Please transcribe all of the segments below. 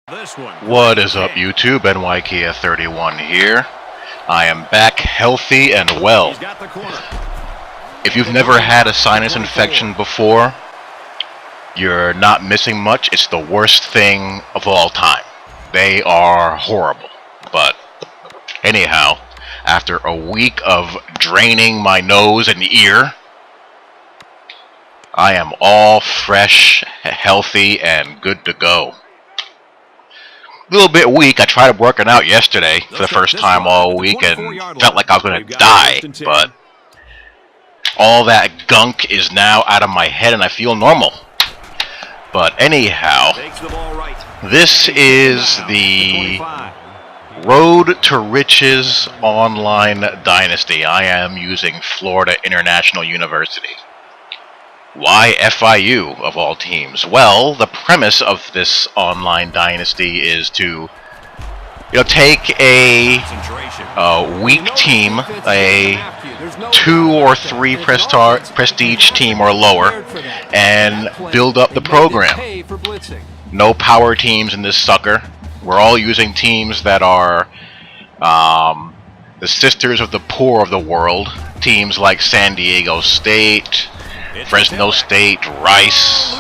What is up, YouTube? Ncaa31 here. I am back healthy and well. If you've never had a sinus infection before, you're not missing much. It's the worst thing of all time. They are horrible. But anyhow, after a week of draining my nose and ear, I am all fresh, healthy, and good to go. A little bit weak. I tried working out yesterday for the first time all week and felt like I was going to die, but all that gunk is now out of my head and I feel normal. But anyhow, this is the Road to Riches online Dynasty. I am using Florida International University. Why FIU of all teams? Well, the premise of this online dynasty is to, take a weak team, a 2 or 3 prestige team or lower, and build up the program. No power teams in this sucker. We're all using teams that are the sisters of the poor of the world. Teams like San Diego State, Fresno State, Rice,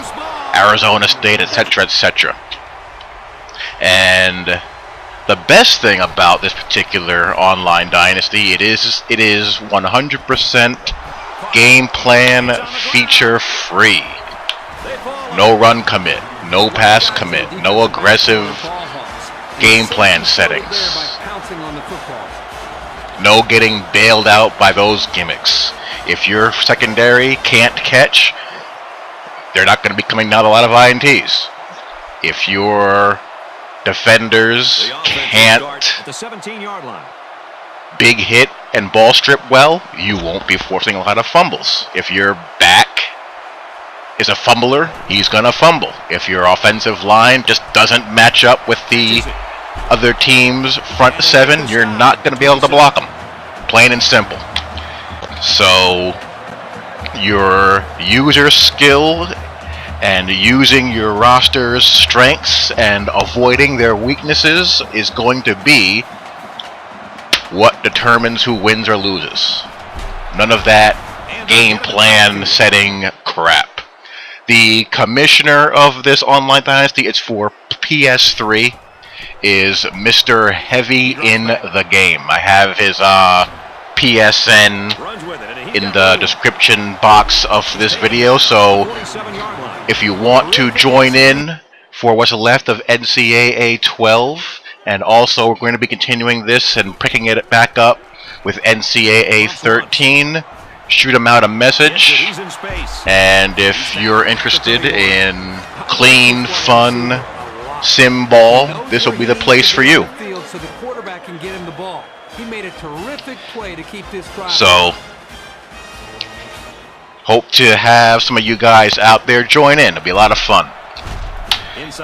Arizona State, etc., etc. And the best thing about this particular online dynasty, it is 100% game plan feature free. No run commit, no pass commit, no aggressive game plan settings. No getting bailed out by those gimmicks. If your secondary can't catch, they're not going to be coming down a lot of INTs. If your defenders can't big hit and ball strip well, you won't be forcing a lot of fumbles. If your back is a fumbler, he's going to fumble. If your offensive line just doesn't match up with the other team's front 7, you're not going to be able to block them. Plain and simple. So your user skill and using your roster's strengths and avoiding their weaknesses is going to be what determines who wins or loses. None of that game plan setting crap. The commissioner of this online dynasty, it's for PS3, is MrHeavyInTheGame. I have his PSN in the description box of this video, so if you want to join in for what's left of NCAA 12, and also we're going to be continuing this and picking it back up with NCAA 13, shoot him out a message. And if you're interested in clean, fun sim ball, this will be the place for you. So, hope to have some of you guys out there join in. It'll be a lot of fun.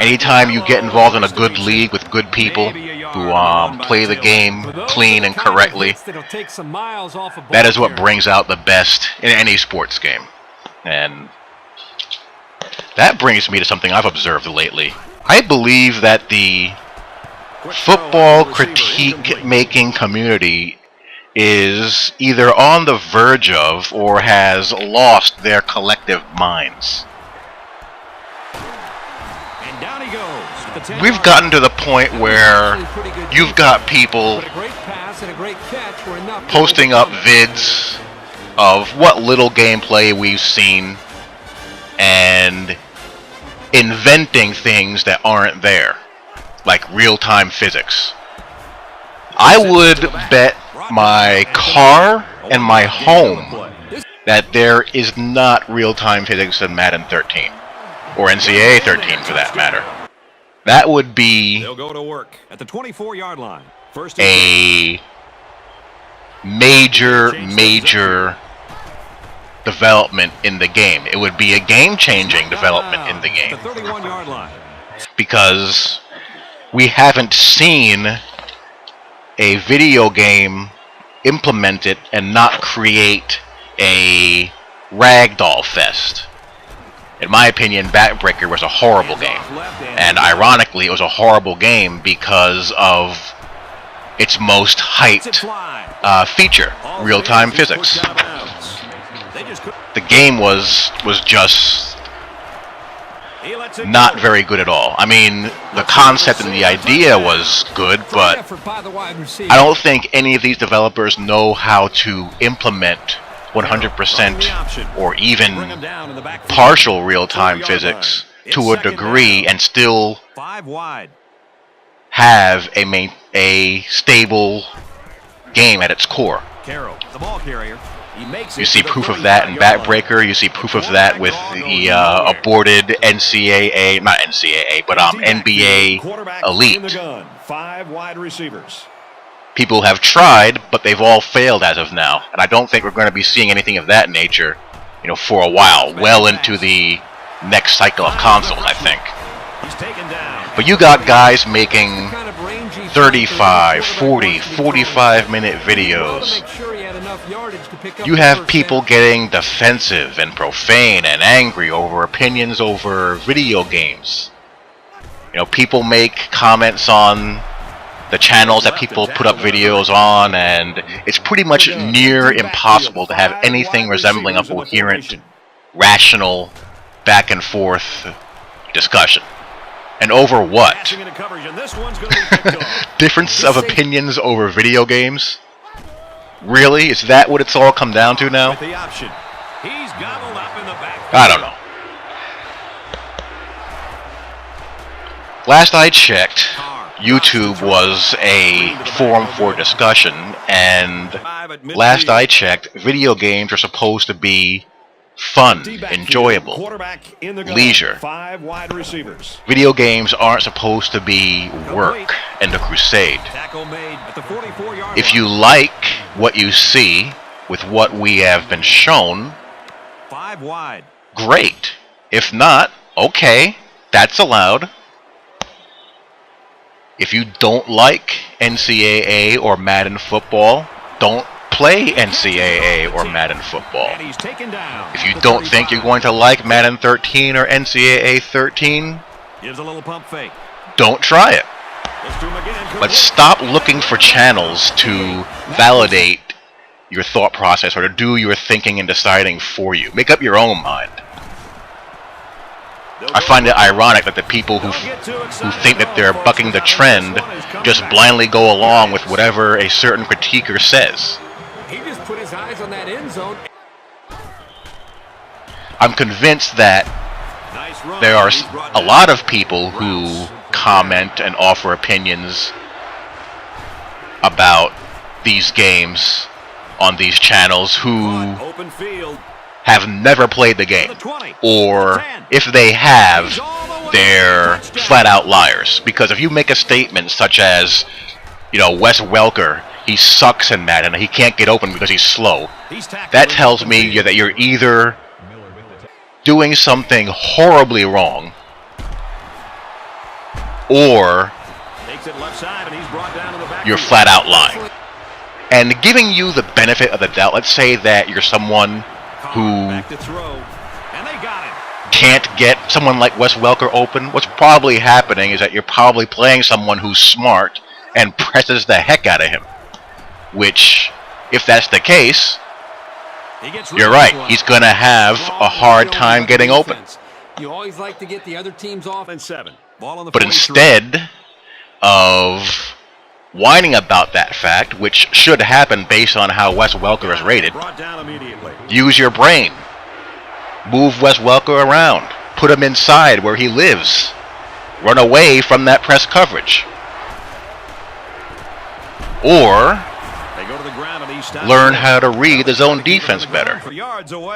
Anytime you get involved in a good league with good people who play the game clean and correctly, that is what brings out the best in any sports game. And that brings me to something I've observed lately. I believe that the football critique-making community is either on the verge of or has lost their collective minds. We've gotten to the point where you've got people posting up vids of what little gameplay we've seen and inventing things that aren't there, like real-time physics. I would bet my car and my home that there is not real-time physics in Madden 13, or NCAA 13 for that matter. That would be a major development in the game. It would be a game-changing development in the game. Because we haven't seen a video game implement it and not create a ragdoll fest. In my opinion, Backbreaker was a horrible game. And ironically, it was a horrible game because of its most hyped feature, real-time physics. The game was just not very good at all. I mean, the concept and the idea was good, but I don't think any of these developers know how to implement 100% or even partial real-time physics to a degree and still have a stable game at its core. You see proof of that in Backbreaker. You see proof of that with the aborted NCAA, not NCAA, but NBA Elite. 5 wide receivers. People have tried, but they've all failed as of now, and I don't think we're going to be seeing anything of that nature, you know, for a while, well into the next cycle of consoles, I think. But you got guys making 35, 40, 45-minute videos. You have people getting defensive and profane and angry over opinions over video games. You know, people make comments on the channels that people put up videos on, and it's pretty much near impossible to have anything resembling a coherent, rational, back and forth discussion. And over what? Difference of opinions over video games? Really? Is that what it's all come down to now? I don't know. Last I checked, YouTube was a forum for discussion, and last I checked, video games are supposed to be fun, enjoyable, leisure. Video games aren't supposed to be work and a crusade. If you like what you see with what we have been shown, great. If not, okay, that's allowed. If you don't like NCAA or Madden football, don't play NCAA or Madden football. If you don't think you're going to like Madden 13 or NCAA 13, don't try it. But stop looking for channels to validate your thought process or to do your thinking and deciding for you. Make up your own mind. I find it ironic that the people who think that they're bucking the trend just blindly go along with whatever a certain critiquer says. He just put his eyes on that end zone. I'm convinced that there are a lot of people who comment and offer opinions about these games on these channels who have never played the game, or if they have, they're flat out liars. Because if you make a statement such as, you know, Wes Welker, he sucks in Madden, he can't get open because he's slow, that tells me that you're either doing something horribly wrong, or you're flat out lying. And giving you the benefit of the doubt, let's say that you're someone who can't get someone like Wes Welker open, what's probably happening is that you're probably playing someone who's smart and presses the heck out of him. Which, if that's the case, you're right, he's going to have a hard time getting open. You always like to get the other teams off in 7. But instead of whining about that fact, which should happen based on how Wes Welker is rated, use your brain. Move Wes Welker around. Put him inside where he lives. Run away from that press coverage. Or learn how to read the zone defense better.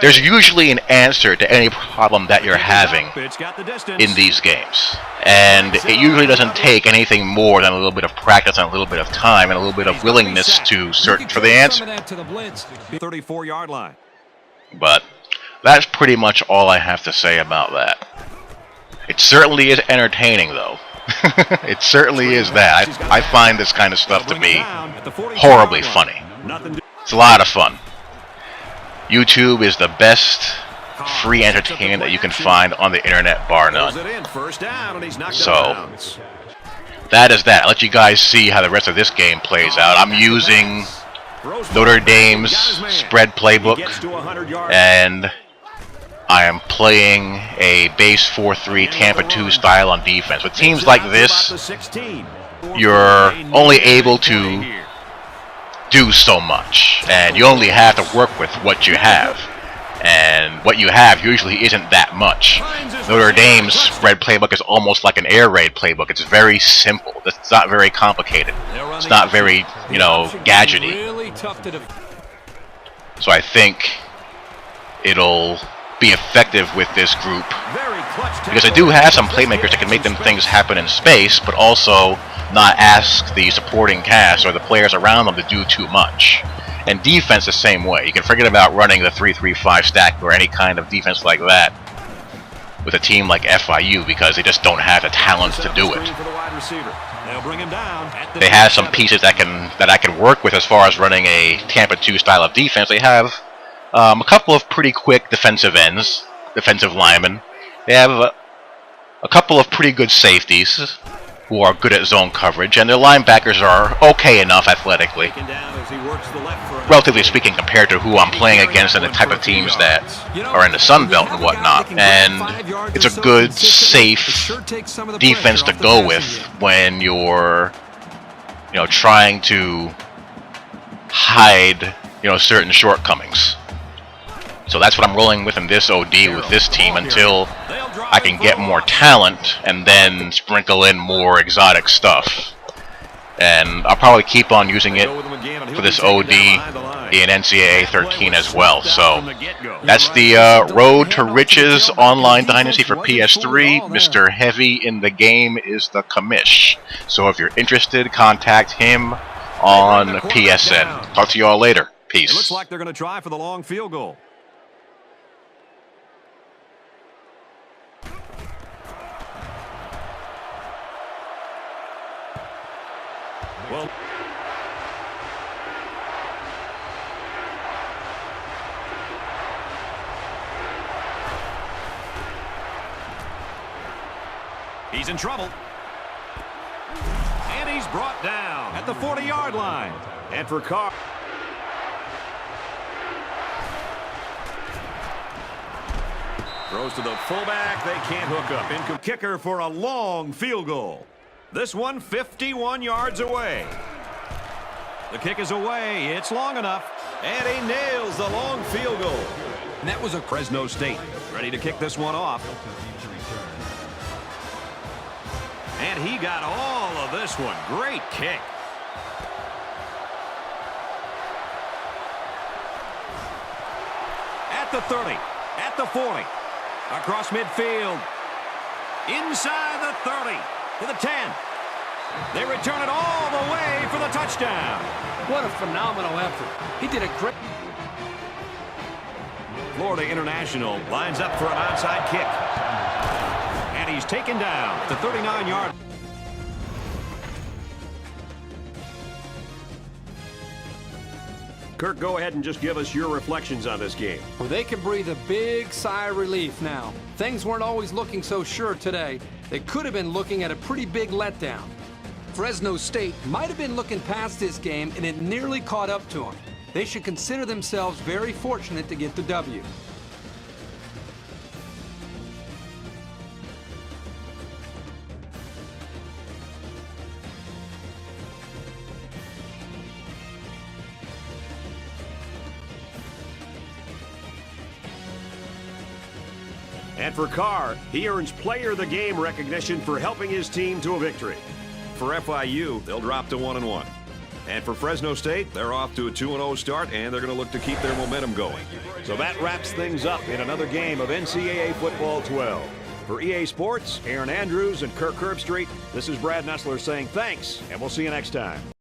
There's usually an answer to any problem that you're having in these games. And it usually doesn't take anything more than a little bit of practice and a little bit of time and a little bit of willingness to search for the answer. But that's pretty much all I have to say about that. It certainly is entertaining, though. It certainly is that. I find this kind of stuff to be horribly funny. It's a lot of fun. YouTube is the best free entertainment that you can find on the internet, bar none. So that is that. I'll let you guys see how the rest of this game plays out. I'm using Notre Dame's spread playbook, and I am playing a base 4-3 Tampa 2 style on defense. With teams like this, you're only able to do so much, and you only have to work with what you have. And what you have usually isn't that much. Notre Dame's spread playbook is almost like an air raid playbook. It's very simple. It's not very complicated. It's not very, gadgety. So I think it'll be effective with this group, because I do have some playmakers that can make them things happen in space, but also not ask the supporting cast or the players around them to do too much. And defense the same way. You can forget about running the 3-3-5 stack or any kind of defense like that with a team like FIU, because they just don't have the talent to do it. They have some pieces that I can work with as far as running a Tampa 2 style of defense. They have a couple of pretty quick defensive ends, defensive linemen. They have a couple of pretty good safeties who are good at zone coverage, and their linebackers are okay enough athletically, relatively speaking, compared to who I'm playing against and the type of teams that are in the Sun Belt and whatnot. And it's a good, safe defense to go with when you're, trying to hide, certain shortcomings. So that's what I'm rolling with in this OD with this team until I can get more talent and then sprinkle in more exotic stuff. And I'll probably keep on using it for this OD in Ncaa 13 as well. So that's the Road to Riches online Dynasty for PS3. Mr. Heavy in the Game is the commish. So if you're interested, contact him on PSN. Talk to you all later. Peace. It looks like they're going to try for the long field goal. Well, he's in trouble. And he's brought down at the 40-yard line. And for Carr. Throws to the fullback. They can't hook up. And kicker for a long field goal. This one 51 yards away. The kick is away. It's long enough. And he nails the long field goal. And that was a Fresno State. Ready to kick this one off. And he got all of this one. Great kick. At the 30. At the 40. Across midfield. Inside the 30. To the 10. They return it all the way for the touchdown. What a phenomenal effort. He did a great... Florida International lines up for an onside kick. And he's taken down to 39-yard. Kirk, go ahead and just give us your reflections on this game. Well, they can breathe a big sigh of relief now. Things weren't always looking so sure today. They could have been looking at a pretty big letdown. Fresno State might have been looking past this game, and it nearly caught up to them. They should consider themselves very fortunate to get the W. And for Carr, he earns Player of the Game recognition for helping his team to a victory. For FIU, they'll drop to 1-1. And for Fresno State, they're off to a 2-0 start, and they're going to look to keep their momentum going. So that wraps things up in another game of NCAA Football 12. For EA Sports, Aaron Andrews and Kirk Herbstreit, this is Brad Nessler saying thanks, and we'll see you next time.